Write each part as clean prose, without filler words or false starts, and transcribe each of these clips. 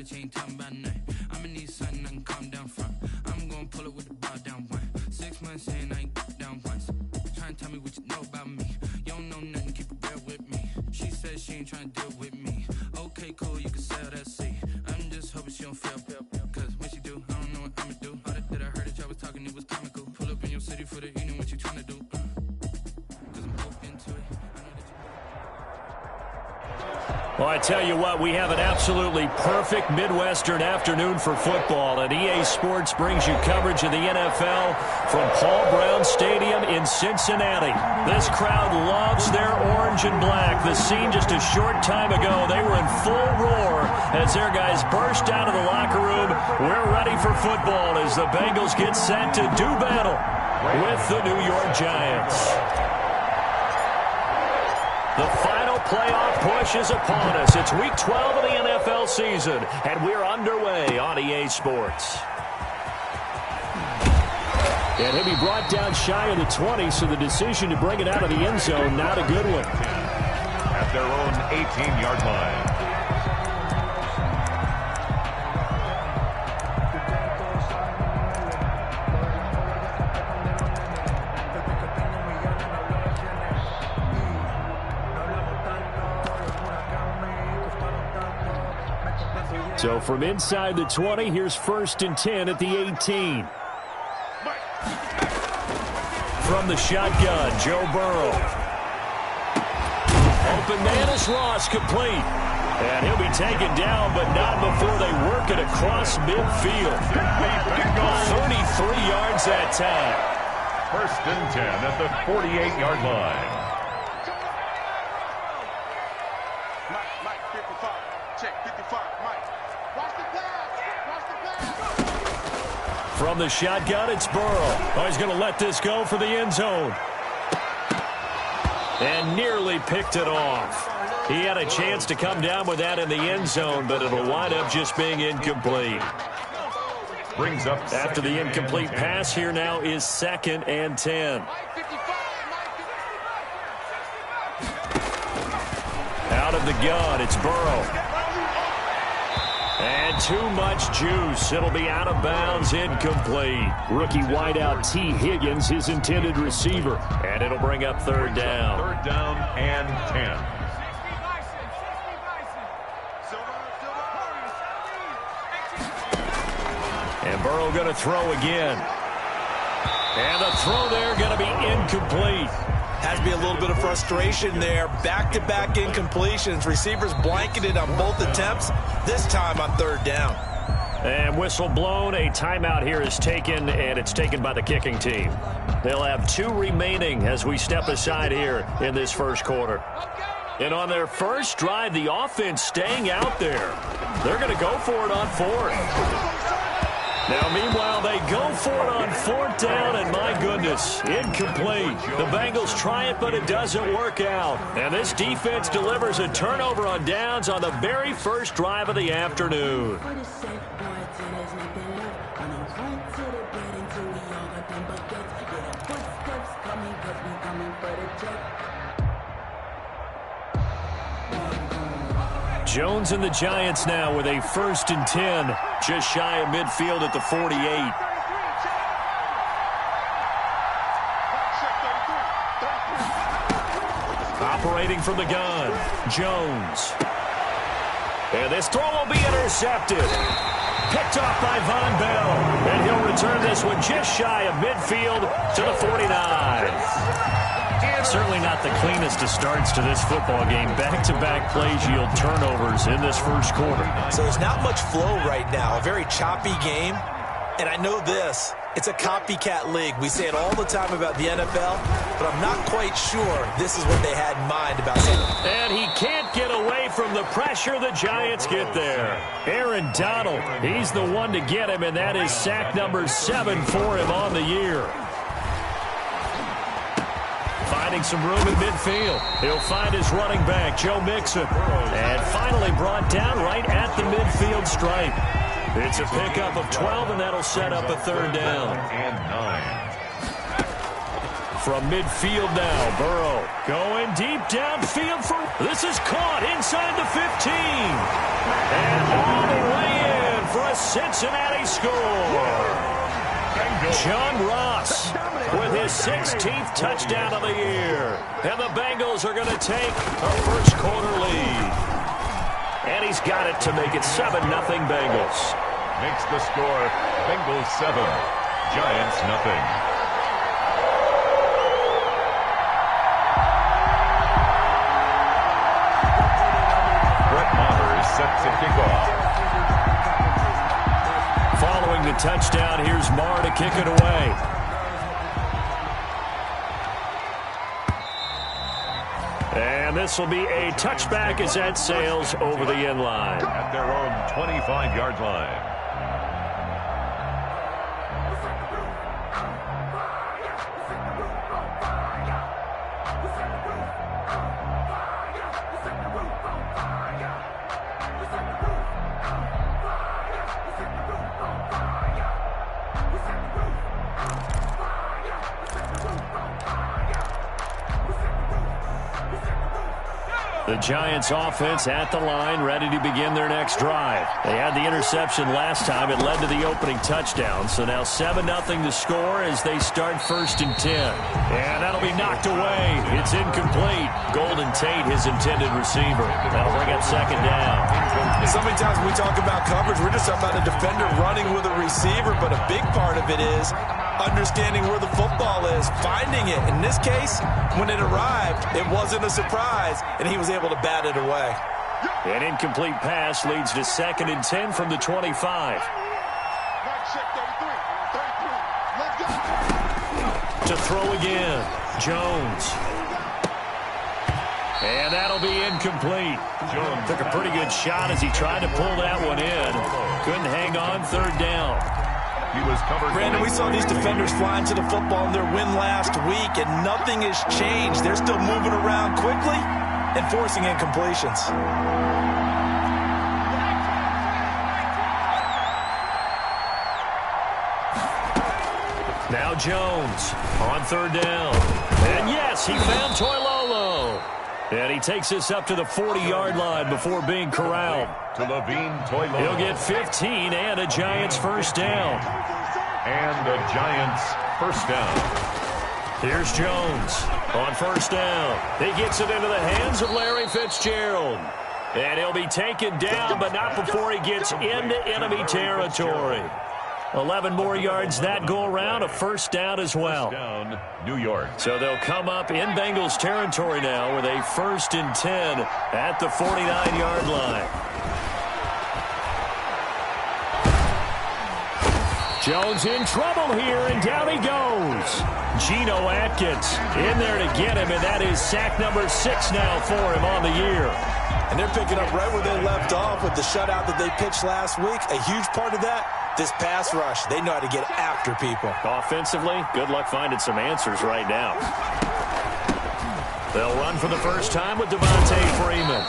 that you ain't talking about nothing. I'ma need something I can calm down from. I'm gonna pull it with the bar down one. 6 months in, I ain't down once. Trying to tell me what you know about me. You don't know nothing, keep it real with me. She says she ain't trying to deal with me. Okay, cool, you can sell that seat. I'm just hoping she don't fail. Cause when she do, I don't know what I'ma do. All that I heard that y'all was talking, it was comical. Pull up in your city for the evening, what you trying to do? Cause I'm open to it. Well, I tell you what, we have an absolutely perfect Midwestern afternoon for football, and EA Sports brings you coverage of the NFL from Paul Brown Stadium in Cincinnati. This crowd loves their orange and black. The scene just a short time ago, they were in full roar as their guys burst out of the locker room. We're ready for football as the Bengals get set to do battle with the New York Giants. The final playoff push is upon us. It's Week 12 of the NFL season, and we're underway on EA Sports. And he'll be brought down shy of the 20, so the decision to bring it out of the end zone, not a good one. At their own 18-yard line. So from inside the 20, here's 1st and 10 at the 18. From the shotgun, Joe Burrow. Open man is lost, complete. And he'll be taken down, but not before they work it across midfield. 33 yards that time. 1st and 10 at the 48-yard line. From the shotgun, it's Burrow. Oh, he's going to let this go for the end zone. And nearly picked it off. He had a chance to come down with that in the end zone, but it'll wind up just being incomplete. Brings up after the incomplete pass, here now is 2nd and 10. Out of the gun, it's Burrow. And too much juice. It'll be out of bounds, incomplete. Rookie wideout T. Higgins, his intended receiver. And it'll bring up 3rd down. 3rd down and 10. And Burrow going to throw again. And the throw there going to be incomplete. Has to be a little bit of frustration there. Back-to-back incompletions. Receivers blanketed on both attempts, this time on 3rd down. And whistle blown. A timeout here is taken, and it's taken by the kicking team. They'll have 2 remaining as we step aside here in this first quarter. And on their first drive, the offense staying out there. They're going to go for it on 4th. Now, meanwhile, they go for it on 4th down, and my goodness, incomplete. The Bengals try it, but it doesn't work out. And this defense delivers a turnover on downs on the very first drive of the afternoon. Jones and the Giants now with a 1st and 10, just shy of midfield at the 48. Operating from the gun, Jones. And this throw will be intercepted. Picked off by Von Bell. And he'll return this one just shy of midfield to the 49. Certainly not the cleanest of starts to this football game. Back-to-back plays yield turnovers in this first quarter. So there's not much flow right now. A very choppy game. And I know this. It's a copycat league. We say it all the time about the NFL, but I'm not quite sure this is what they had in mind about something. And he can't get away from the pressure. The Giants get there. Aaron Donald, he's the one to get him, and that is sack number 7 for him on the year. Finding some room in midfield. He'll find his running back, Joe Mixon. And finally brought down right at the midfield stripe. It's a pickup of 12, and that'll set up a 3rd down. And 9. From midfield now, Burrow going deep downfield for... This is caught inside the 15. And all the way Cincinnati score. John Ross with his 16th touchdown of the year. And the Bengals are going to take a first-quarter lead. And he's got it to make it 7-0 Bengals. Makes the score Bengals 7, Giants 0. Set to kick off. Following the touchdown, here's Marr to kick it away. And this will be a touchback as that sails over the end line. At their own 25-yard line. The Giants offense at the line, ready to begin their next drive. They had the interception last time. It led to the opening touchdown. So now 7-0 to score as they start 1st and 10. And that'll be knocked away. It's incomplete. Golden Tate, his intended receiver. That'll bring up 2nd down. So many times when we talk about coverage, we're just talking about a defender running with a receiver, but a big part of it is understanding where the football is, finding it. In this case, when it arrived, it wasn't a surprise, and he was able to bat it away. An incomplete pass leads to 2nd and 10 from the 25. To throw again, Jones. And that'll be incomplete. Jones took a pretty good shot as he tried to pull that one in. Couldn't hang on, 3rd down. He was covered. Brandon, we saw these defenders flying to the football in their win last week, and nothing has changed. They're still moving around quickly and forcing incompletions. Now Jones on 3rd down. And yes, he found Toilolo. And he takes this up to the 40-yard line before being corralled. To Levine Toilolo. He'll get 15 and a Giants 1st down. And the Giants 1st down. Here's Jones on 1st down. He gets it into the hands of Larry Fitzgerald. And he'll be taken down, but not before he gets into enemy territory. 11 more yards that go around, a 1st down as well. Down, New York. So they'll come up in Bengals territory now with a 1st and 10 at the 49-yard line. Jones in trouble here, and down he goes. Geno Atkins in there to get him, and that is sack number 6 now for him on the year. And they're picking up right where they left off with the shutout that they pitched last week. A huge part of that, this pass rush. They know how to get after people. Offensively, good luck finding some answers right now. They'll run for the first time with Devontae Freeman.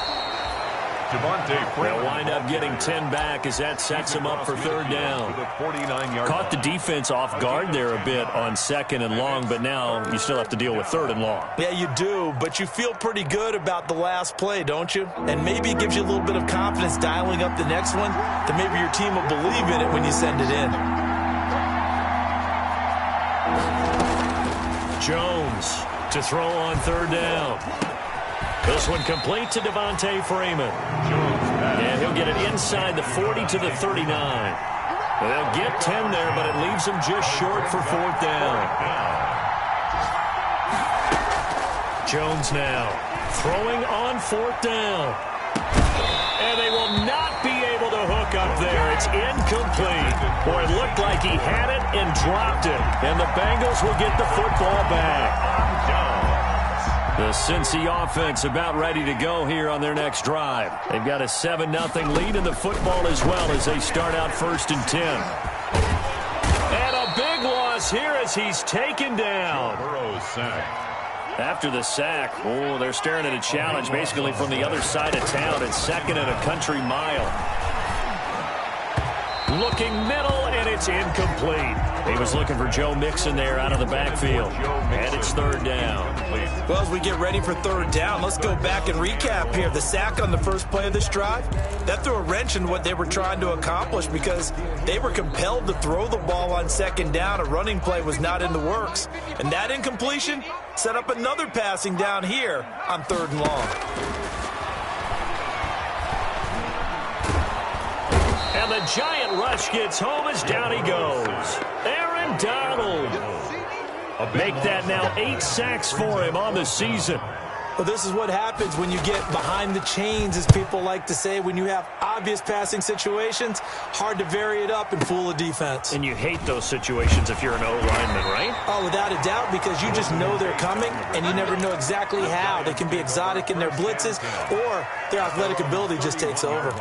They'll wind up getting 10 back as that sets them up for 3rd down. Caught the defense off guard there a bit on 2nd and long, but now you still have to deal with 3rd and long. Yeah, you do, but you feel pretty good about the last play, don't you? And maybe it gives you a little bit of confidence dialing up the next one that maybe your team will believe in it when you send it in. Jones to throw on 3rd down. This one complete to Devontae Freeman. And he'll get it inside the 40 to the 39. They'll get 10 there, but it leaves them just short for 4th down. Jones now throwing on 4th down. And they will not be able to hook up there. It's incomplete. Boy, it looked like he had it and dropped it. And the Bengals will get the football back. The Cincy offense about ready to go here on their next drive. They've got a 7-0 lead in the football as well as they start out 1st and 10. And a big loss here as he's taken down. Burrow's sack. After the sack, oh, they're staring at a challenge basically from the other side of town. It's 2nd and a country mile. Looking middle, and it's incomplete. He was looking for Joe Mixon there out of the backfield. And it's third down. Well, as we get ready for third down, let's go back and recap here. The sack on the first play of this drive, that threw a wrench in what they were trying to accomplish because they were compelled to throw the ball on second down. A running play was not in the works. And that incompletion set up another passing down here on third and long. And the giant rush gets home as down he goes. Aaron Donald. Make that now 8 sacks for him on the season. Well, this is what happens when you get behind the chains, as people like to say. When you have obvious passing situations, hard to vary it up and fool a defense. And you hate those situations if you're an O-lineman, right? Oh, without a doubt, because you just know they're coming, and you never know exactly how. They can be exotic in their blitzes, or their athletic ability just takes over.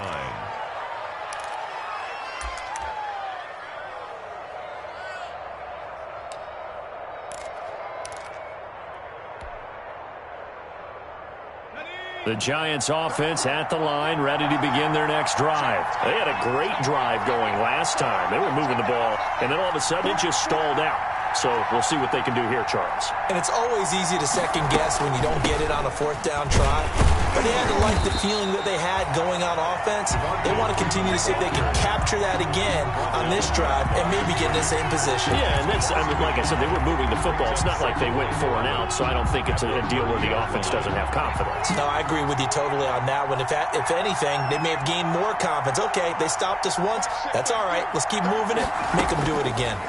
The Giants offense at the line, ready to begin their next drive. They had a great drive going last time. They were moving the ball, and then all of a sudden it just stalled out. So we'll see what they can do here, Charles. And it's always easy to second guess when you don't get it on a fourth down try. But they had to like the feeling that they had going on offense. They want to continue to see if they can capture that again on this drive and maybe get in the same position. Yeah, and that's, I mean, like I said, they were moving the football. It's not like they went 4 and out, so I don't think it's a deal where the offense doesn't have confidence. No, I agree with you totally on that one. If anything, they may have gained more confidence. Okay, they stopped us once. That's all right. Let's keep moving it. Make them do it again.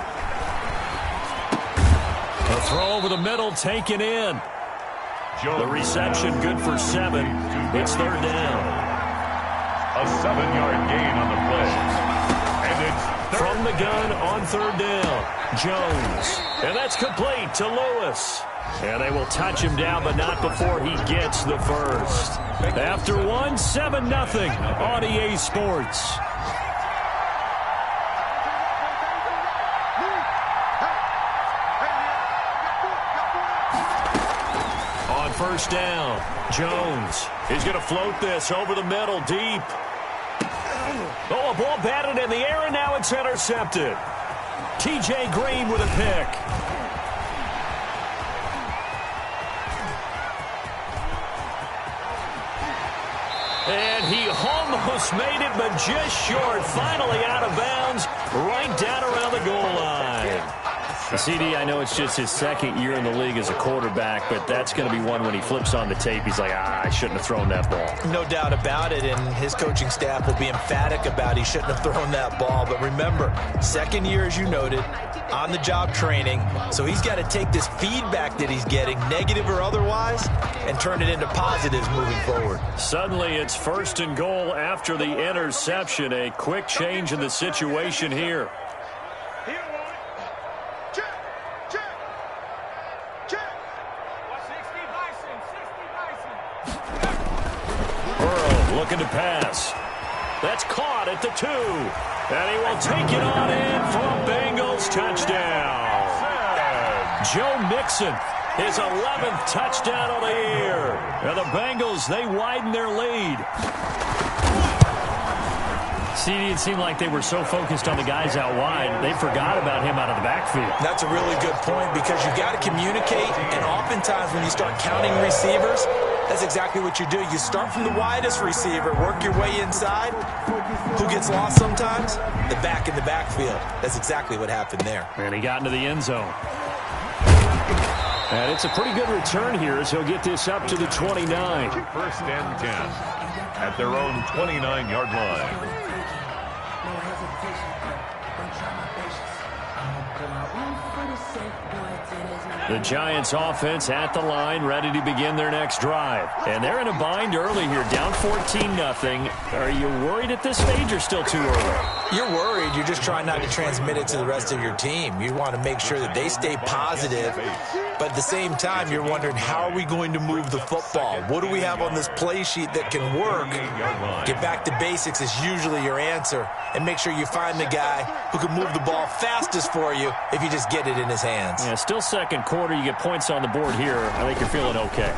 A throw over the middle taken in. The reception good for 7. It's third down. A 7-yard gain on the play. And it's from the gun on third down. Jones. And that's complete to Lewis. And they will touch him down, but not before he gets the first. After 1, 7-0 on EA Sports. First down. Jones. He's going to float this over the middle, deep. Oh, a ball batted in the air, and now it's intercepted. T.J. Green with a pick. And he almost made it, but just short. Finally out of bounds, right down around the goal line. CD, I know it's just his second year in the league as a quarterback, but that's going to be one when he flips on the tape. He's like, I shouldn't have thrown that ball. No doubt about it, and his coaching staff will be emphatic about he shouldn't have thrown that ball. But remember, second year, as you noted, on-the-job training, so he's got to take this feedback that he's getting, negative or otherwise, and turn it into positives moving forward. Suddenly, it's first and goal after the interception. A quick change in the situation here. Looking to pass. That's caught at the 2. And he will take it on in for a Bengals touchdown. Joe Mixon, his 11th touchdown of the year. And the Bengals, they widen their lead. CD, it seemed like they were so focused on the guys out wide, they forgot about him out of the backfield. That's a really good point because you got to communicate, and oftentimes when you start counting receivers, that's exactly what you do. You start from the widest receiver, work your way inside. Who gets lost sometimes? The back in the backfield. That's exactly what happened there. And he got into the end zone. And it's a pretty good return here as he'll get this up to the 29. First and 10 at their own 29-yard line. The Giants offense at the line, ready to begin their next drive. And they're in a bind early here, down 14-0. Are you worried at this stage or still too early? You're worried. You're just trying not to transmit it to the rest of your team. You want to make sure that they stay positive. But at the same time, you're wondering, how are we going to move the football? What do we have on this play sheet that can work? Get back to basics is usually your answer. And make sure you find the guy who can move the ball fastest for you if you just get it in his hands. Yeah, still second quarter. You get points on the board here. I think you're feeling okay.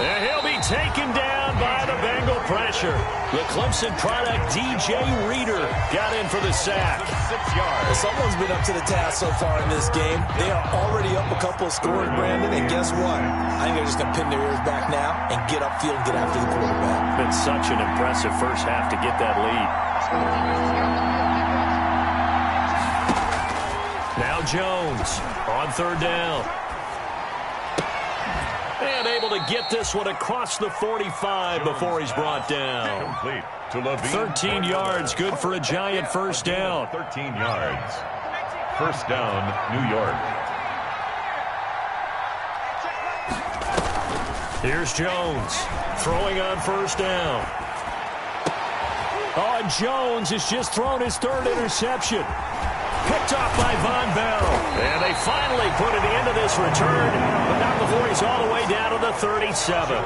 And he'll be taken down by the Bengal pressure. The Clemson product, DJ Reader, got in for the sack. 6 yards. Well, someone's been up to the task so far in this game. They are already up a couple of scores, Brandon, and guess what? I think they're just going to pin their ears back now and get upfield and get after the quarterback. Been such an impressive first half to get that lead. Now Jones on third down. And able to get this one across the 45 before he's brought down. Complete to Levine. 13 yards, good for a Giant first down. 13 yards. First down, New York. Here's Jones throwing on first down. Oh, and Jones has just thrown his third interception. Picked off by Von Bell. And they finally put an end to this return, but not before he's all the way down to the 37.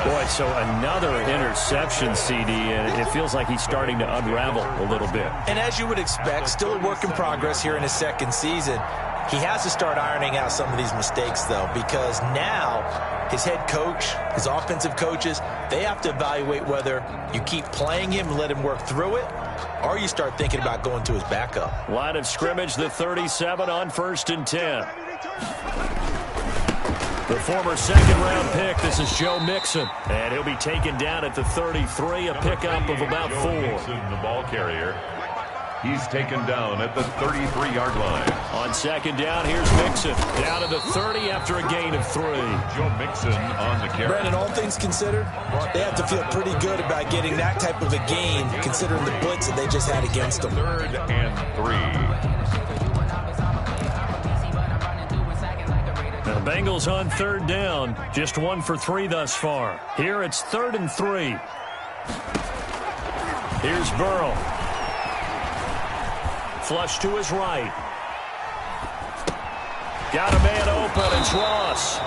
Boy, so another interception, CD, and it feels like he's starting to unravel a little bit. And as you would expect, still a work in progress here in his second season. He has to start ironing out some of these mistakes, though, because now his head coach, his offensive coaches, they have to evaluate whether you keep playing him and let him work through it, or you start thinking about going to his backup. Line of scrimmage, the 37 on 1st and 10. The former second-round pick, this is Joe Mixon. And he'll be taken down at the 33, a pickup of about 4. Mixon, the ball carrier. He's taken down at the 33-yard line. On second down, here's Mixon. Down to the 30 after a gain of 3. Joe Mixon on the carry. Brandon, all things considered, they have to feel pretty good about getting that type of a gain, considering the blitz that they just had against them. 3rd and 3. Now the Bengals on third down, just 1 for 3 thus far. Here it's 3rd and 3. Here's Burrow. Flush to his right. Got a man open, it's Ross.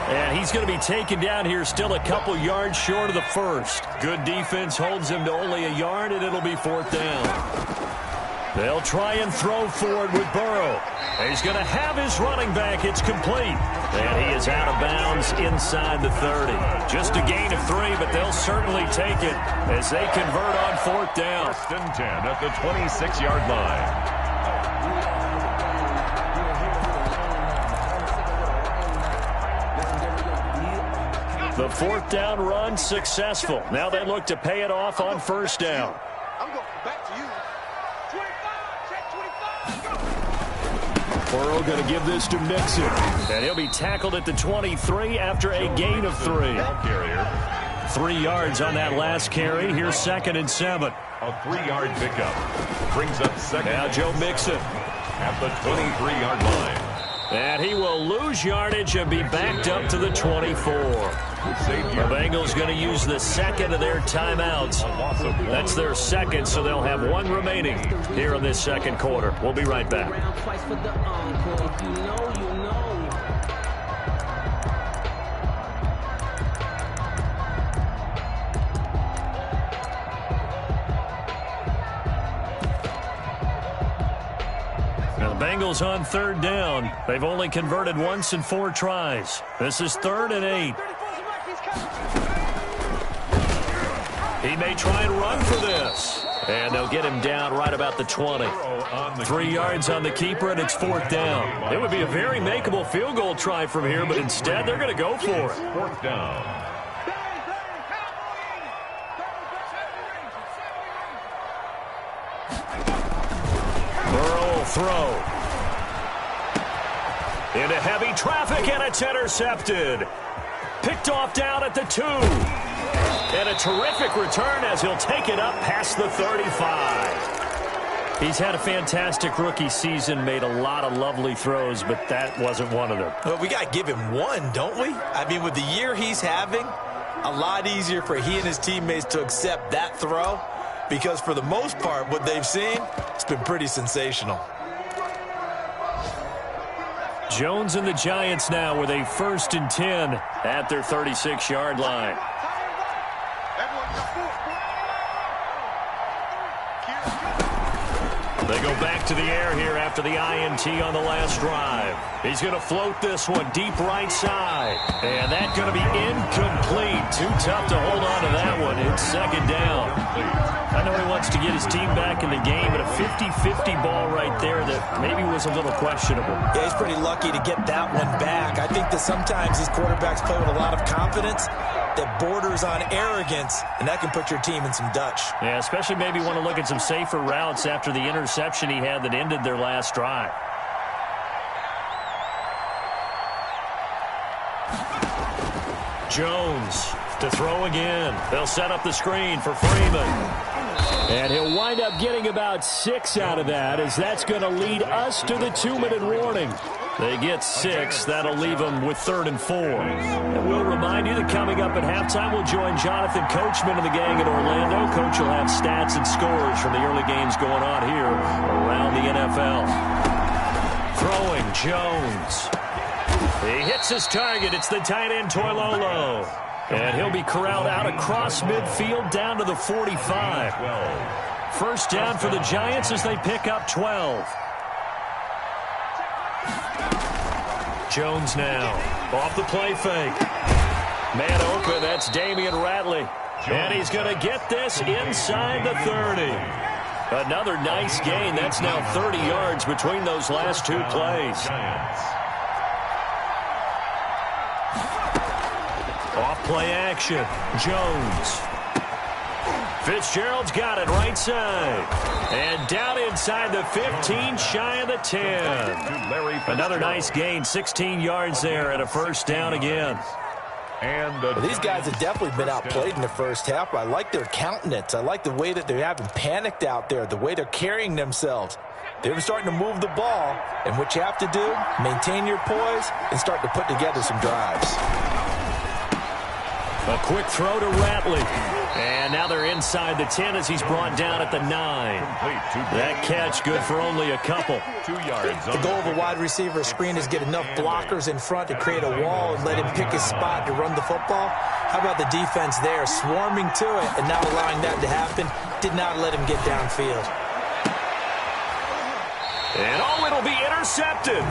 And he's going to be taken down here still a couple yards short of the first. Good defense holds him to only a yard, and it'll be 4th down. They'll try and throw forward with Burrow. He's going to have his running back. It's complete. And he is out of bounds inside the 30. Just a gain of 3, but they'll certainly take it as they convert on 4th down. 1st and 10 at the 26-yard line. The 4th down run successful. Now they look to pay it off on 1st down. I'm going back to you. 25, check 25. Burrow going to give this to Mixon. And he'll be tackled at the 23 after a gain of 3. Ball carrier. 3 yards on that last carry. Here's 2nd and 7. A 3-yard pickup. Brings up 2nd. Now Joe Mixon. At the 23-yard line. And he will lose yardage and be backed up to the 24. The Bengals going to use the 2nd of their timeouts. That's their 2nd, so they'll have 1 remaining here in this 2nd quarter. We'll be right back. Now the Bengals on 3rd down. They've only converted once in 4 tries. This is 3rd and 8. He may try and run for this. And they'll get him down right about the 20. 3 yards on the keeper, and it's 4th down. It would be a very makeable field goal try from here, but instead they're going to go for it. 4th down. Burrow will throw. Into heavy traffic, and it's intercepted. Picked off down at the 2. And a terrific return as he'll take it up past the 35. He's had a fantastic rookie season, made a lot of lovely throws, but that wasn't one of them. Well, we got to give him one, don't we? I mean, with the year he's having, a lot easier for he and his teammates to accept that throw, because for the most part, what they've seen, it's been pretty sensational. Jones and the Giants now with a 1st and 10 at their 36-yard line. They go back to the air here after the INT on the last drive. He's going to float this one deep right side. And that's going to be incomplete. Too tough to hold on to that one. It's second down. I know he wants to get his team back in the game, but a 50-50 ball right there that maybe was a little questionable. Yeah, he's pretty lucky to get that one back. I think that sometimes these quarterbacks play with a lot of confidence that borders on arrogance, and that can put your team in some Dutch. Yeah, especially maybe want to look at some safer routes after the interception he had that ended their last drive. Jones to throw again. They'll set up the screen for Freeman. And he'll wind up getting about 6 out of that, as that's going to lead us to the 2-minute warning. They get 6. That'll leave them with 3rd and 4. And we'll remind you that coming up at halftime, we'll join Jonathan Coachman and the gang in Orlando. Coach will have stats and scores from the early games going on here around the NFL. Throwing, Jones. He hits his target. It's the tight end, Toilolo. And he'll be corralled out across midfield down to the 45. First down for the Giants as they pick up 12. Jones now off the play fake. Man open, that's Damian Ratley. And he's going to get this inside the 30. Another nice gain. That's now 30 yards between those last 2 plays. Off play action. Jones. Fitzgerald's got it right side. And down inside the 15, shy of the 10. Another nice gain, 16 yards there and a first down again. Well, these guys have definitely been outplayed in the first half. I like their countenance. I like the way that they haven't panicked out there, the way they're carrying themselves. They're starting to move the ball, and what you have to do, maintain your poise and start to put together some drives. A quick throw to Ratley. And now they're inside the 10 as he's brought down at the 9. That catch good for only a couple. 2 yards. The goal of a wide receiver screen is get enough blockers in front to create a wall and let him pick his spot to run the football. How about the defense there, swarming to it and not allowing that to happen? Did not let him get downfield. And it'll be intercepted.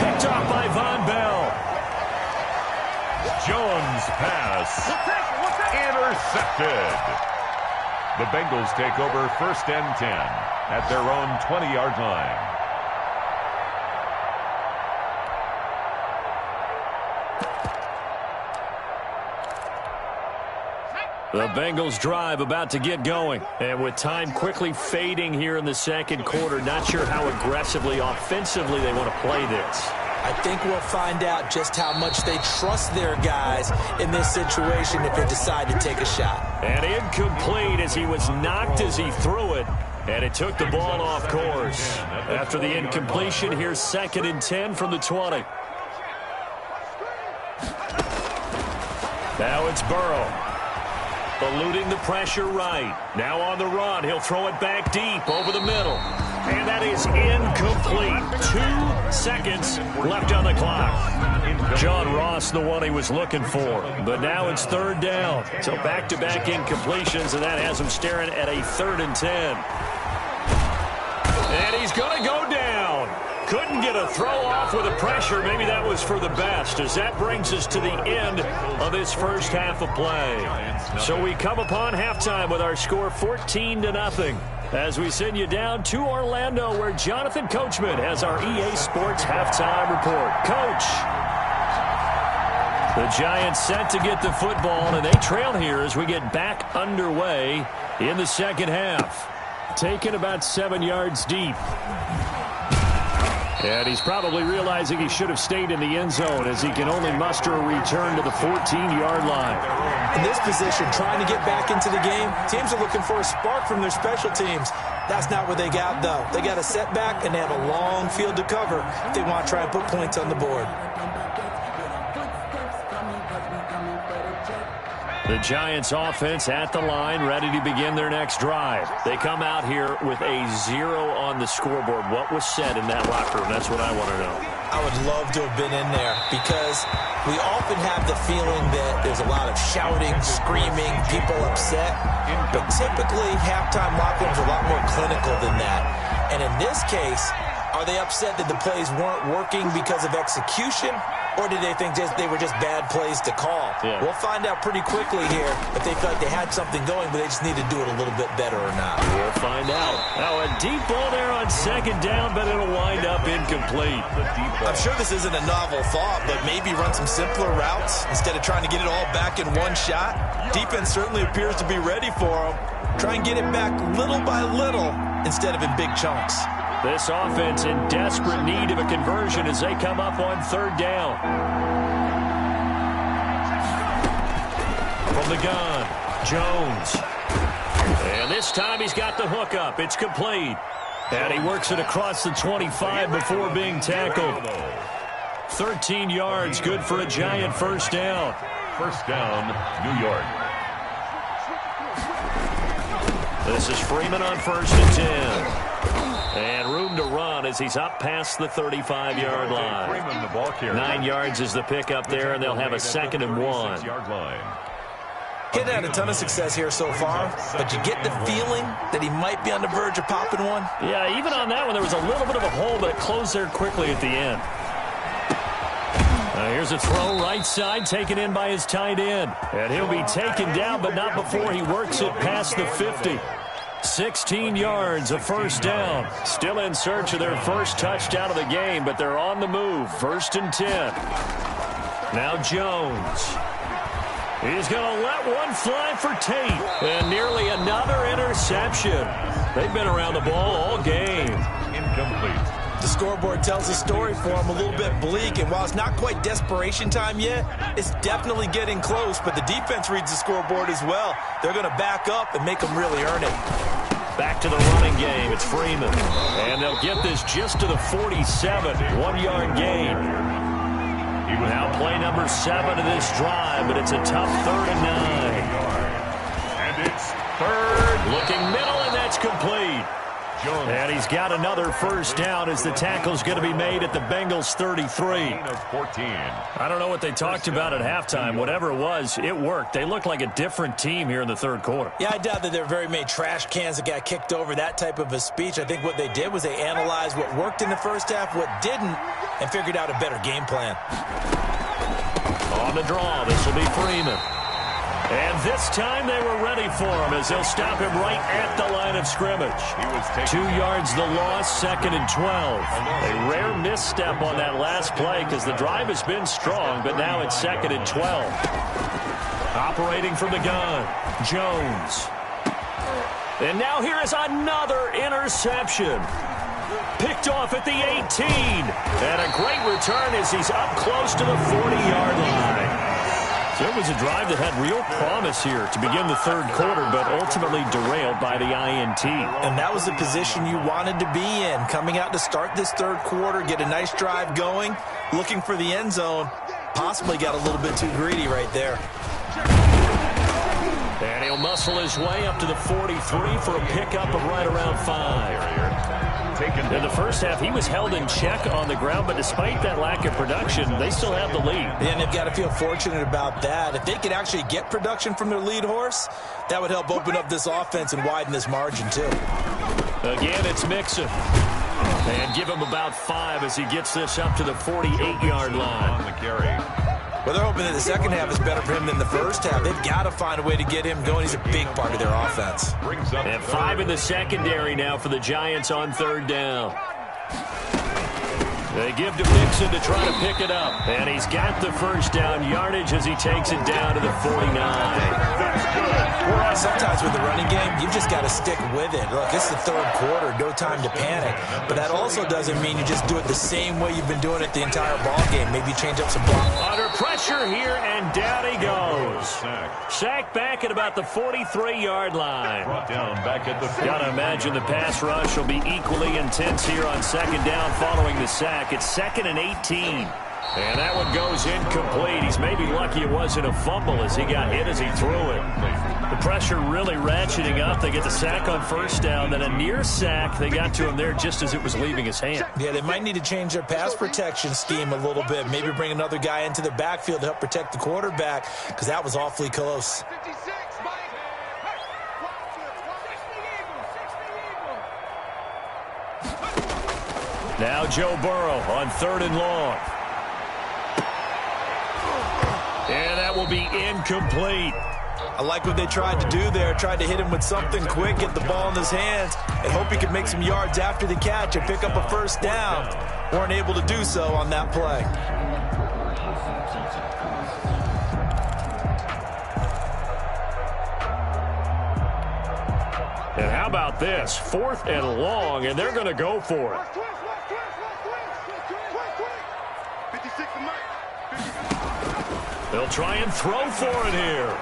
Picked off by Von Bell. Jones pass. Intercepted. The Bengals take over 1st and 10 at their own 20-yard line. The Bengals drive about to get going. And with time quickly fading here in the second quarter, not sure how aggressively, offensively they want to play this. I think we'll find out just how much they trust their guys in this situation if they decide to take a shot. And incomplete as he was knocked as he threw it. And it took the ball off course. After the incompletion, here's 2nd and 10 from the 20. Now it's Burrow. Eluding the pressure right. Now on the run. He'll throw it back deep over the middle. And that is incomplete. 2 seconds left on the clock. John Ross, the one he was looking for. But now it's 3rd down. So back-to-back incompletions, and that has him staring at a 3rd and 10. And he's going to go down. Couldn't get a throw off with the pressure. Maybe that was for the best, as that brings us to the end of this first half of play. So we come upon halftime with our score 14-0. As we send you down to Orlando, where Jonathan Coachman has our EA Sports halftime report. Coach. The Giants set to get the football, and they trail here as we get back underway in the second half. Taken about 7 yards deep. And he's probably realizing he should have stayed in the end zone as he can only muster a return to the 14-yard line. In this position, trying to get back into the game, teams are looking for a spark from their special teams. That's not what they got, though. They got a setback, and they have a long field to cover if they want to try and put points on the board. The Giants offense at the line, ready to begin their next drive. They come out here with a 0 on the scoreboard. What was said in that locker room? That's what I want to know. I would love to have been in there because we often have the feeling that there's a lot of shouting, screaming, people upset. But typically, halftime locker rooms are a lot more clinical than that. And in this case, are they upset that the plays weren't working because of execution, or did they think they were just bad plays to call? Yeah. We'll find out pretty quickly here if they felt like they had something going, but they just need to do it a little bit better or not. We'll find out. Now, a deep ball there on second down, but it'll wind up incomplete. I'm sure this isn't a novel thought, but maybe run some simpler routes instead of trying to get it all back in one shot. Defense certainly appears to be ready for them. Try and get it back little by little instead of in big chunks. This offense in desperate need of a conversion as they come up on third down. From the gun, Jones. And this time he's got the hook up. It's complete. And he works it across the 25 before being tackled. 13 yards, good for a giant first down. First down, New York. This is Freeman on first and 10. And room to run as he's up past the 35-yard line. Freeman, the ball carrier. 9 yards is the pickup there, and they'll have a 2nd and 1. He's had a ton of success here so far, but you get the feeling that he might be on the verge of popping one. Yeah, even on that one, there was a little bit of a hole, but it closed there quickly at the end. Here's a throw right side, taken in by his tight end. And he'll be taken down, but not before he works it past the 50. 16 yards, a first down. Still in search of their first touchdown of the game, but they're on the move. 1st and 10. Now Jones. He's going to let one fly for Tate. And nearly another interception. They've been around the ball all game. Incomplete. The scoreboard tells a story for him, a little bit bleak, and while it's not quite desperation time yet, it's definitely getting close, but the defense reads the scoreboard as well. They're going to back up and make them really earn it. Back to the running game. It's Freeman. And they'll get this just to the 47. 1-yard gain. Now play number 7 of this drive, but it's a tough 3rd and 9. And it's 3rd. Looking middle, and that's complete. And he's got another first down as the tackle's going to be made at the Bengals 33. I don't know what they talked about at halftime. Whatever it was, it worked. They look like a different team here in the third quarter. Yeah, I doubt that there are very many trash cans that got kicked over, that type of a speech. I think what they did was they analyzed what worked in the first half, what didn't, and figured out a better game plan. On the draw, this will be Freeman. And this time they were ready for him as they'll stop him right at the line of scrimmage. 2 yards the loss, 2nd and 12. A rare misstep on that last play because the drive has been strong, but now it's 2nd and 12. Operating from the gun, Jones. And now here is another interception. Picked off at the 18. And a great return as he's up close to the 40-yard line. So it was a drive that had real promise here to begin the third quarter, but ultimately derailed by the INT. And that was the position you wanted to be in, coming out to start this third quarter, get a nice drive going, looking for the end zone. Possibly got a little bit too greedy right there. And he'll muscle his way up to the 43 for a pickup of right around 5. In the first half, he was held in check on the ground, but despite that lack of production, they still have the lead. And they've got to feel fortunate about that. If they could actually get production from their lead horse, that would help open up this offense and widen this margin, too. Again, it's Mixon. And give him about 5 as he gets this up to the 48-yard line. On the carry. Well, they're hoping that the second half is better for him than the first half. They've got to find a way to get him going. He's a big part of their offense. And 5 in the secondary now for the Giants on third down. They give to Mixon to try to pick it up. And he's got the first down yardage as he takes it down to the 49. Sometimes with the running game, you've just got to stick with it. Look, it's the third quarter, no time to panic. But that also doesn't mean you just do it the same way you've been doing it the entire ball game. Maybe change up some block. Under pressure here, and down he goes. Sacked back at about the 43-yard line. Brought down back at the 40. Got to imagine the pass rush will be equally intense here on second down following the sack. It's 2nd and 18. And that one goes incomplete. He's maybe lucky it wasn't a fumble as he got hit as he threw it. The pressure really ratcheting up. They get the sack on first down, then a near sack. They got to him there just as it was leaving his hand. Yeah, they might need to change their pass protection scheme a little bit. Maybe bring another guy into the backfield to help protect the quarterback because that was awfully close. Now Joe Burrow on 3rd and long. And that will be incomplete. I like what they tried to do there. Tried to hit him with something quick, get the ball in his hands, and hope he could make some yards after the catch and pick up a first down. Weren't able to do so on that play. And how about this? 4th and long, and they're going to go for it. They'll try and throw for it here.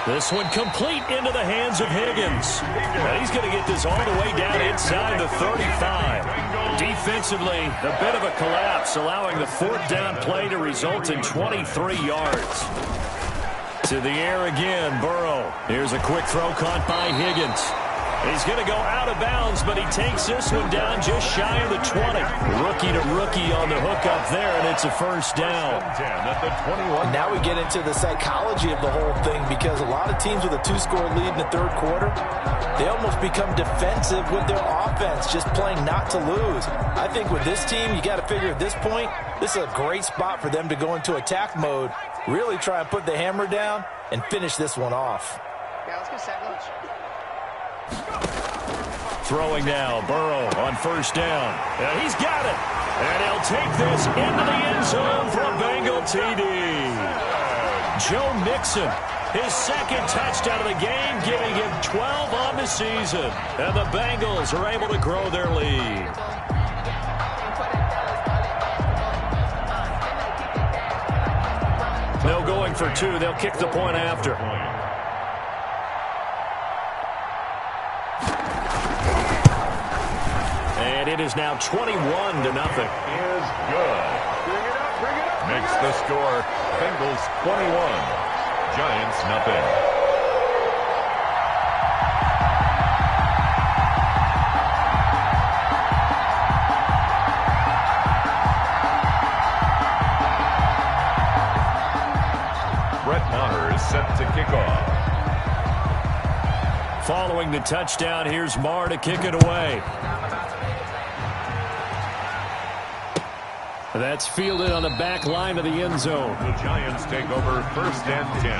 This one complete into the hands of Higgins. And he's going to get this all the way down inside the 35. Defensively, a bit of a collapse, allowing the 4th down play to result in 23 yards. To the air again, Burrow. Here's a quick throw caught by Higgins. He's going to go out of bounds, but he takes this one down just shy of the 20. Rookie to rookie on the hook up there, and it's a first down. Now we get into the psychology of the whole thing, because a lot of teams with a 2-score lead in the 3rd quarter, they almost become defensive with their offense, just playing not to lose. I think with this team, you got to figure at this point, this is a great spot for them to go into attack mode, really try and put the hammer down and finish this one off. Yeah, let's go set lunch. Throwing now, Burrow on 1st down. And he's got it. And he'll take this into the end zone for a Bengal TD. Joe Mixon, his 2nd touchdown of the game, giving him 12 on the season. And the Bengals are able to grow their lead. No going for 2. They'll kick the point after. And it is now 21-0. Is good. Makes the score Bengals 21, Giants nothing. Brett Maher is set to kick off. Following the touchdown, here's Maher to kick it away. That's fielded on the back line of the end zone. The Giants take over 1st and 10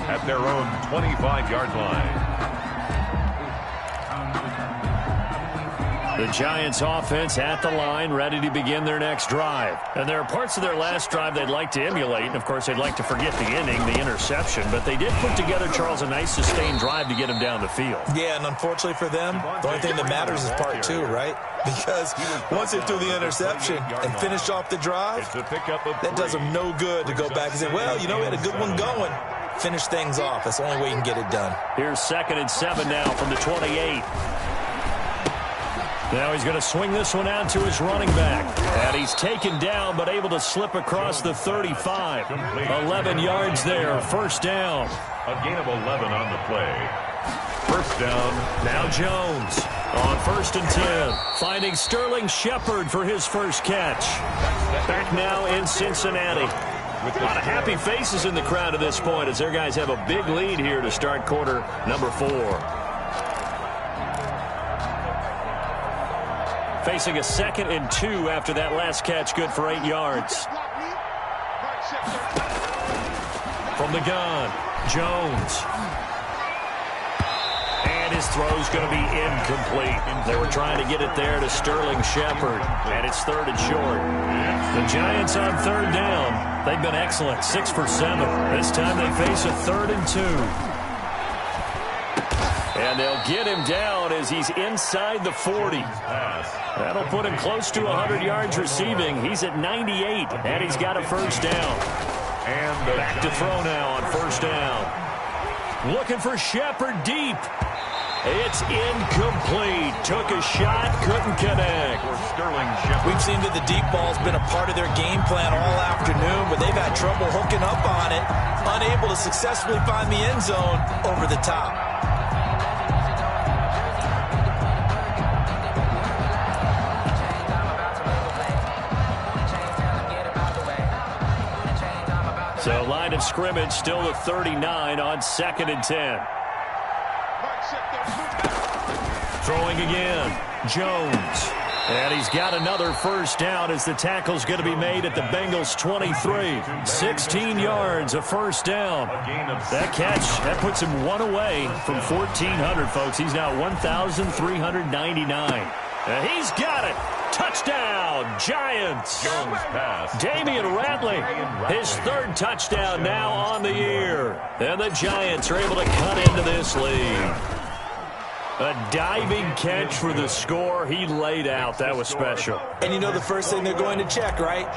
at their own 25-yard line. The Giants offense at the line, ready to begin their next drive. And there are parts of their last drive they'd like to emulate. And, of course, they'd like to forget the ending, the interception. But they did put together, Charles, a nice sustained drive to get him down the field. Yeah, and unfortunately for them, the only thing that matters is part 2, right? Because once they threw the interception and finished off the drive, that does them no good to go back and say, well, you know, we had a good one going. Finish things off. That's the only way you can get it done. Here's 2nd and 7 now from the 28. Now he's going to swing this one out to his running back. And he's taken down, but able to slip across the 35. 11 yards there, 1st down. A gain of 11 on the play. 1st down. Now Jones on 1st and 10. Finding Sterling Shepard for his first catch. Back now in Cincinnati. A lot of happy faces in the crowd at this point as their guys have a big lead here to start quarter number 4. Facing a 2nd and 2 after that last catch, good for 8 yards. From the gun, Jones. And his throw's going to be incomplete. They were trying to get it there to Sterling Shepard, and it's 3rd and short. The Giants on 3rd down. They've been excellent, 6 for 7. This time they face a 3rd and 2. And they'll get him down as he's inside the 40. That'll put him close to 100 yards receiving. He's at 98, and he's got a 1st down. And back to throw now on 1st down. Looking for Shepard deep. It's incomplete. Took a shot, couldn't connect. We've seen that the deep ball's been a part of their game plan all afternoon, but they've had trouble hooking up on it, unable to successfully find the end zone over the top. So line of scrimmage still at 39 on 2nd and 10. Throwing again, Jones. And he's got another first down as the tackle's going to be made at the Bengals 23. 16 yards, a first down. That catch, that puts him one away from 1,400, folks. He's now 1,399. And he's got it. Touchdown, Giants. Damian Ratley, his third touchdown now on the year. And the Giants are able to cut into this lead. A diving catch for the score. He laid out. That was special. And you know the first thing they're going to check, right?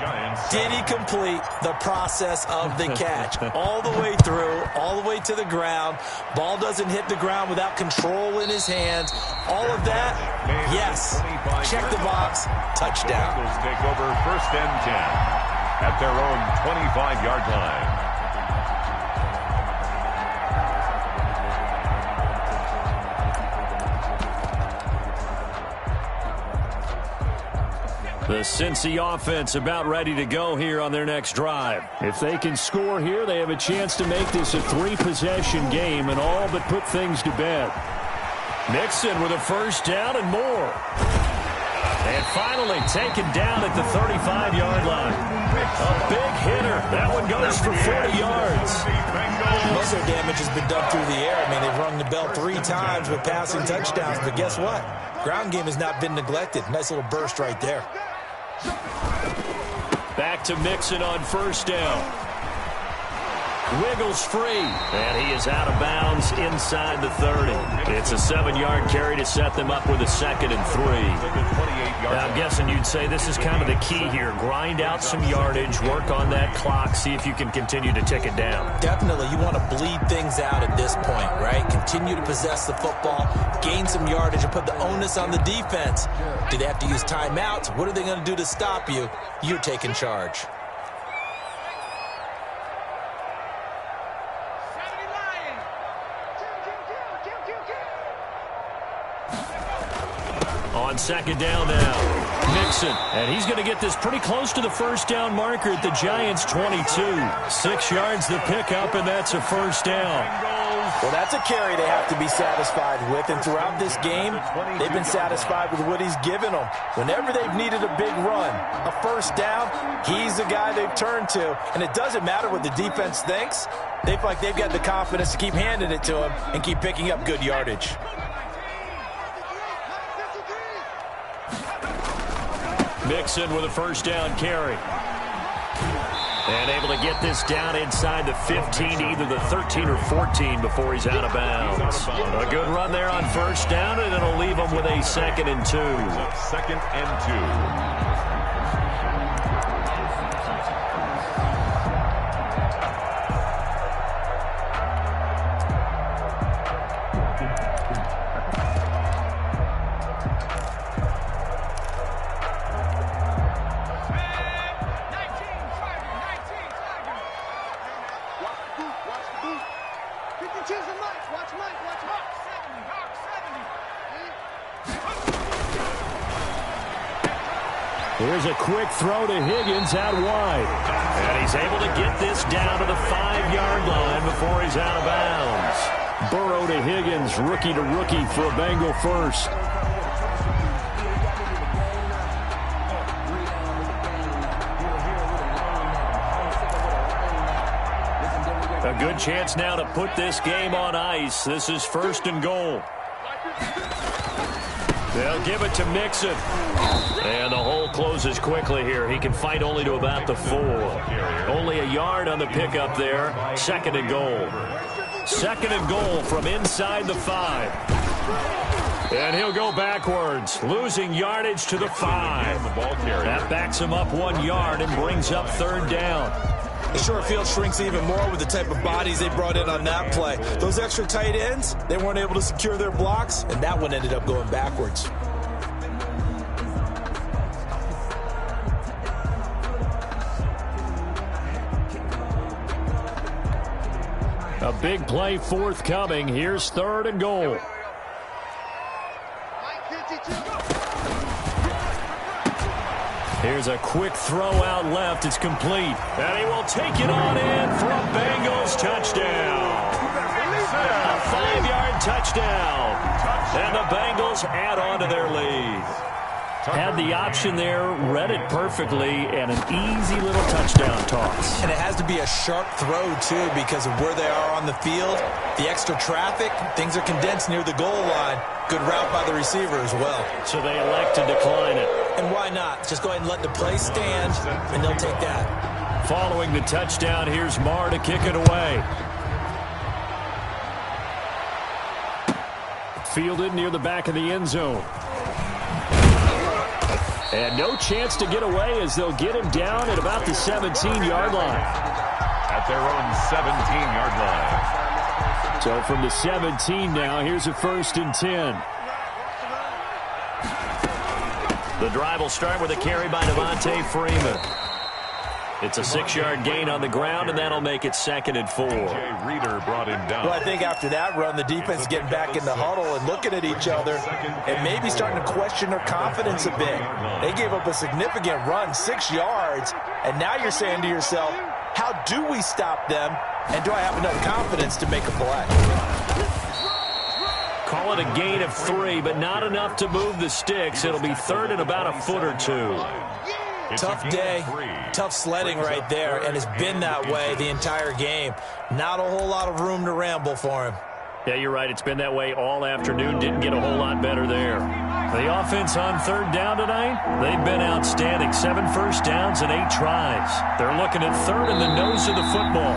Did he complete the process of the catch? All the way through, all the way to the ground. Ball doesn't hit the ground without control in his hands. All of that, yes. Check the box. Touchdown. Bengals take over 1st and 10 at their own 25-yard line. The Cincy offense about ready to go here on their next drive. If they can score here, they have a chance to make this a 3-possession game and all but put things to bed. Mixon with a first down and more. And finally taken down at the 35-yard line. A big hitter. That one goes for 40 yards. Most of their damage has been done through the air. I mean, they've rung the bell 3 times with passing touchdowns, but guess what? Ground game has not been neglected. Nice little burst right there. Back to Mixon on first down. Wiggles free, and he is out of bounds inside the 30. It's a 7-yard carry to set them up with a 2nd and 3. Now, I'm guessing you'd say this is kind of the key here. Grind out some yardage, work on that clock, see if you can continue to tick it down. Definitely. You want to bleed things out at this point, right? Continue to possess the football, gain some yardage, and put the onus on the defense. Do they have to use timeouts? What are they going to do to stop you? You're taking charge. On 2nd down now, Mixon, and he's going to get this pretty close to the first down marker at the Giants' 22. 6 yards the pickup, and that's a first down. Well, that's a carry they have to be satisfied with, and throughout this game, they've been satisfied with what he's given them. Whenever they've needed a big run, a first down, he's the guy they've turned to, and it doesn't matter what the defense thinks. They feel like they've got the confidence to keep handing it to him and keep picking up good yardage. Mixon with a first down carry. And able to get this down inside the 15, either the 13 or 14 before he's out of bounds. A good run there on first down, and it'll leave him with a 2nd and 2. 2nd and 2. Here's a quick throw to Higgins out wide. And he's able to get this down to the 5-yard line before he's out of bounds. Burrow to Higgins, rookie to rookie for a Bengal first. A good chance now to put this game on ice. This is 1st and goal. They'll give it to Mixon. And the hole closes quickly here. He can fight only to about the 4. Only a yard on the pickup there. 2nd and goal. 2nd and goal from inside the 5. And he'll go backwards, losing yardage to the 5. That backs him up 1 yard and brings up 3rd down. The short field shrinks even more with the type of bodies they brought in on that play. Those extra tight ends, they weren't able to secure their blocks, and that one ended up going backwards. A big play forthcoming. Here's 3rd and goal. Here's a quick throw out left. It's complete. And he will take it on in for a Bengals touchdown. A 5-yard touchdown. And the Bengals add on to their lead. Had the option there, read it perfectly, and an easy little touchdown toss. And it has to be a sharp throw, too, because of where they are on the field. The extra traffic, things are condensed near the goal line. Good route by the receiver as well. So they elect to decline it. And why not? Just go ahead and let the play stand, and they'll take that. Following the touchdown, here's Marr to kick it away. Fielded near the back of the end zone. And no chance to get away as they'll get him down at about the 17-yard line. At their own 17-yard line. So from the 17 now, here's a 1st and 10. The drive will start with a carry by Devontae Freeman. It's a 6-yard gain on the ground, and that'll make it 2nd and 4. Reader brought him down. Well, I think after that run, the defense is getting back in the huddle and looking at each other and maybe starting to question their confidence a bit. They gave up a significant run, 6 yards, and now you're saying to yourself, how do we stop them, and do I have enough confidence to make a play? Call it a gain of 3, but not enough to move the sticks. It'll be 3rd and about a foot or 2. Tough day, tough sledding right there, and it's been that way the entire game. Not a whole lot of room to ramble for him. Yeah, you're right. It's been that way all afternoon. Didn't get a whole lot better there. The offense on 3rd down tonight, they've been outstanding. 7 first downs and 8 tries. They're looking at 3rd in the nose of the football.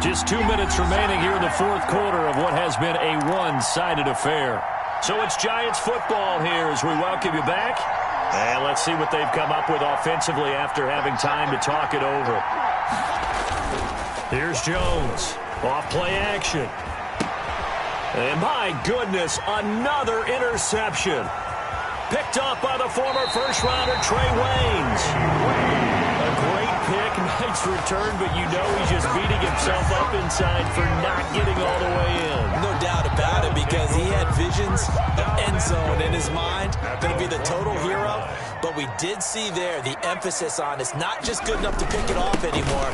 Just 2 minutes remaining here in the 4th quarter of what has been a one-sided affair. So it's Giants football here as we welcome you back. And let's see what they've come up with offensively after having time to talk it over. Here's Jones. Off play action. And my goodness, another interception. Picked off by the former first-rounder Trey Waynes. A great pick, nice return, but you know he's just beating himself up inside for not getting all the way in. No doubt about it, because he had visions of end zone in his mind. Going to be the total hero. But we did see there the emphasis on it's not just good enough to pick it off anymore.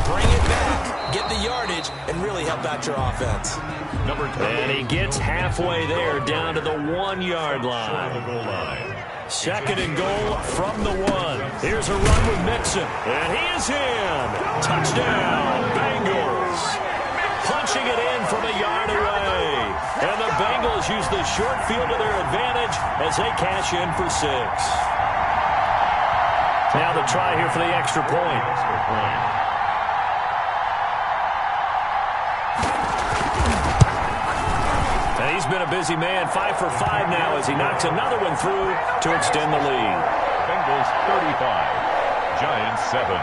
Bring it back, get the yardage, and really help out your offense. And he gets halfway there down to the 1-yard line. 2nd and goal from the 1. Here's a run with Mixon. And he is in. Touchdown, Bengals. Punching it in from a yard away. And the Bengals use the short field to their advantage as they cash in for 6. Now the try here for the extra point. And he's been a busy man, 5 for 5 now as he knocks another one through to extend the lead. Bengals 35, Giants 7.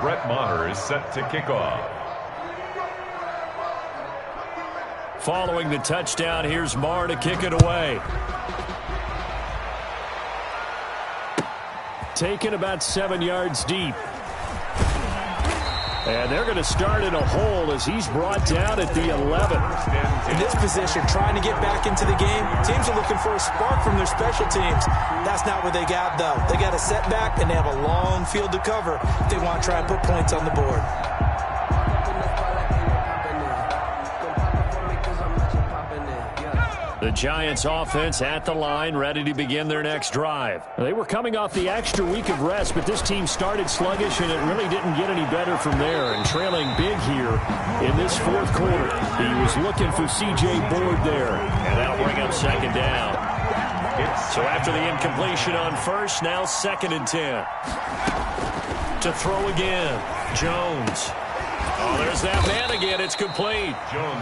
Brett Maher is set to kick off. Following the touchdown, here's Marr to kick it away. Taken about 7 yards deep. And they're going to start in a hole as he's brought down at the 11. In this position, trying to get back into the game, teams are looking for a spark from their special teams. That's not what they got, though. They got a setback, and they have a long field to cover if they want to try and put points on the board. The Giants offense at the line, ready to begin their next drive. They were coming off the extra week of rest, but this team started sluggish, and it really didn't get any better from there. And trailing big here in this 4th quarter. He was looking for C.J. Board there, and that'll bring up 2nd down. So after the incompletion on 1st, now 2nd and 10. To throw again, Jones. Oh, there's that man again. It's complete.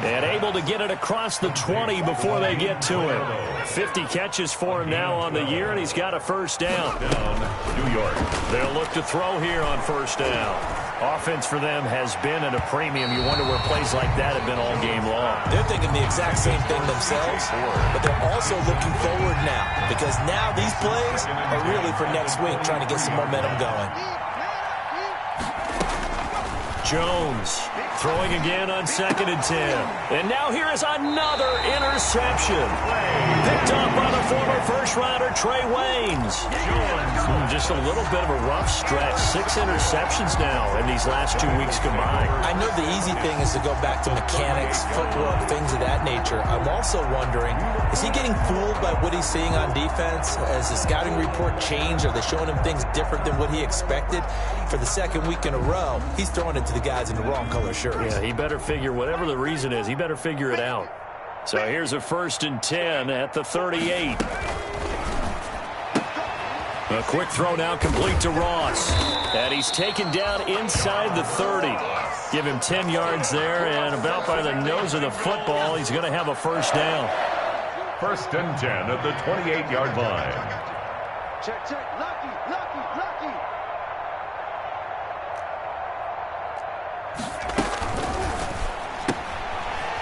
And able to get it across the 20 before they get to him. 50 catches for him now on the year, and he's got a 1st down. New York. They'll look to throw here on 1st down. Offense for them has been at a premium. You wonder where plays like that have been all game long. They're thinking the exact same thing themselves, but they're also looking forward now, because now these plays are really for next week, trying to get some momentum going. Jones Throwing again on 2nd and 10. And now here is another interception. Picked up by the former first-rounder Trey Waynes. Just a little bit of a rough stretch. 6 interceptions now in these last 2 weeks combined. I know the easy thing is to go back to mechanics, footwork, things of that nature. I'm also wondering, is he getting fooled by what he's seeing on defense? Has the scouting report changed? Are they showing him things different than what he expected? For the 2nd week in a row, he's throwing it to the guys in the wrong color shirts. Yeah, he better figure, whatever the reason is, he better figure it out. So here's a 1st and 10 at the 38. A quick throw now complete to Ross. And he's taken down inside the 30. Give him 10 yards there, and about by the nose of the football, he's going to have a 1st down. 1st and 10 at the 28-yard line. Check, check. Lucky, lucky, lucky.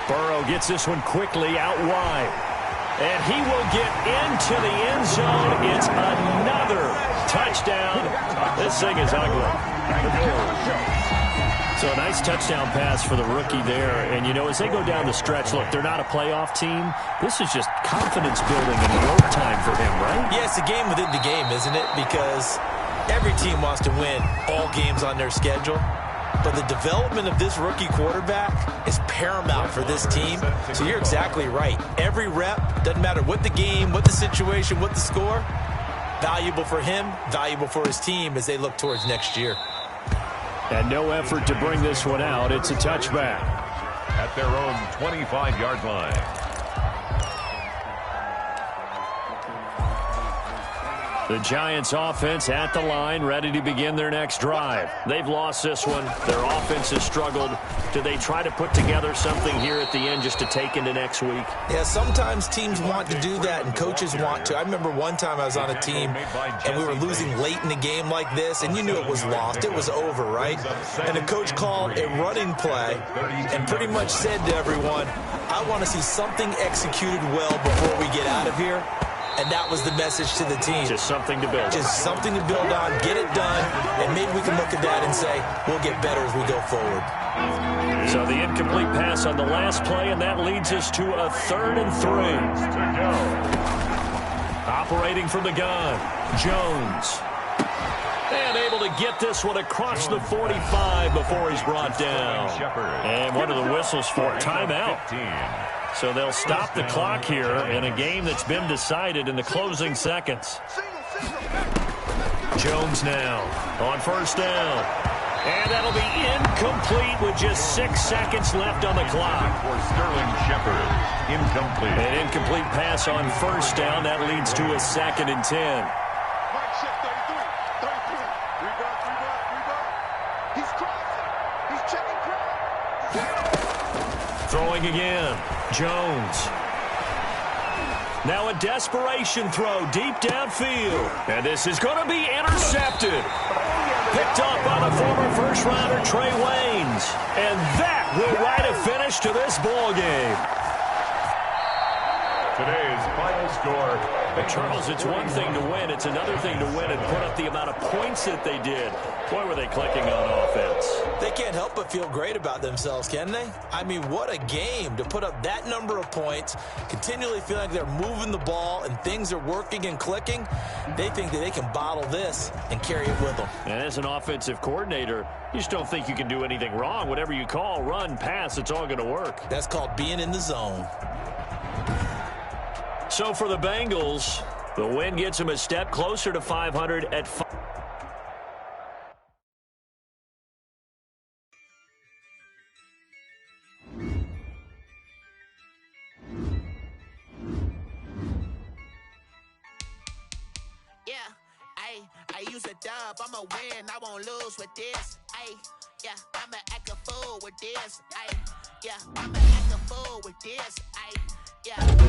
Burrow gets this one quickly out wide. And he will get into the end zone. It's another touchdown. This thing is ugly. So a nice touchdown pass for the rookie there. And, you know, as they go down the stretch, look, they're not a playoff team. This is just confidence building and work time for him, right? Yeah, it's a game within the game, isn't it? Because every team wants to win all games on their schedule. But the development of this rookie quarterback is paramount for this team. So you're exactly right. Every rep, doesn't matter what the game, what the situation, what the score, valuable for him, valuable for his team as they look towards next year. And no effort to bring this one out. It's a touchback. At their own 25-yard line. The Giants offense at the line, ready to begin their next drive. They've lost this one. Their offense has struggled. Do they try to put together something here at the end just to take into next week? Yeah, sometimes teams want to do that and coaches want to. I remember one time I was on a team and we were losing late in a game like this, and you knew it was lost. It was over, right? And the coach called a running play and pretty much said to everyone, I want to see something executed well before we get out of here. And that was the message to the team. Just something to build. Just something to build on, get it done, and maybe we can look at that and say, we'll get better as we go forward. So the incomplete pass on the last play, and that leads us to a 3rd and 3. Operating from the gun, Jones. And able to get this one across the 45 before he's brought down. And one of the whistles for timeout. So they'll stop the clock here in a game that's been decided in the closing seconds. Jones now on 1st down. And that'll be incomplete with just 6 seconds left on the clock. For Sterling Shepard, incomplete. An incomplete pass on 1st down. That leads to a 2nd and 10. Right shift, 33, 33. Rebound. He's crossing. He's checking crowd. Throwing again, Jones. Now a desperation throw deep downfield. And this is going to be intercepted. Picked up by the former first-rounder Trey Waynes. And that will write a finish to this ball game. Today's final score. Charles, it's one thing to win. It's another thing to win and put up the amount of points that they did. Boy, were they clicking on offense. They can't help but feel great about themselves, can they? I mean, what a game to put up that number of points, continually feel like they're moving the ball and things are working and clicking. They think that they can bottle this and carry it with them. And as an offensive coordinator, you just don't think you can do anything wrong. Whatever you call, run, pass, it's all going to work. That's called being in the zone. So for the Bengals, the win gets them a step closer to 500 at 5. I use a dub, I'ma win, I won't lose with this. Yeah, I'ma act a fool with this. Yeah, I'ma act a fool with this. Yeah.